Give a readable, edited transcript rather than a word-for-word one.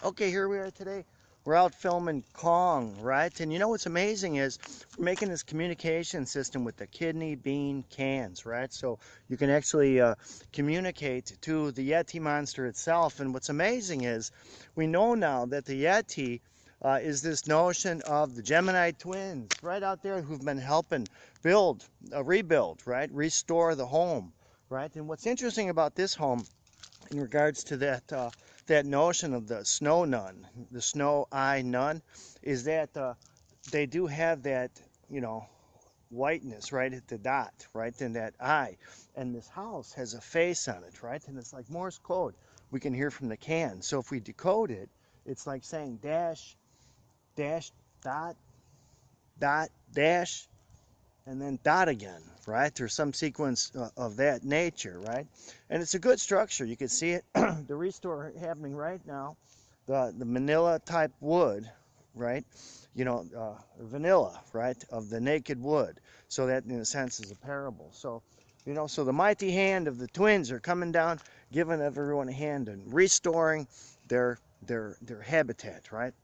Okay, here we are today. We're out filming Kong, right? And you know what's amazing is we're making this communication system with the kidney bean cans, right? So you can actually communicate to the Yeti monster itself. And what's amazing is we know now that the Yeti is this notion of the Gemini twins right out there who've been helping build, rebuild, right? Restore the home, right? And what's interesting about this home in regards to that notion of the snow nun, the snow eye nun, is that they do have that, you know, whiteness right at the dot, right in that eye, and this house has a face on it, right, and it's like Morse code. We can hear from the can. So if we decode it, it's like saying dash, dash, dot, dot, dash, and then dot again, right? Or some sequence of that nature, right? And it's a good structure. You can see it, the restore happening right now. The manila type wood, right? You know, vanilla, right, of the naked wood. So that, in a sense, is a parable. So, you know, so the mighty hand of the twins are coming down, giving everyone a hand and restoring their habitat, right?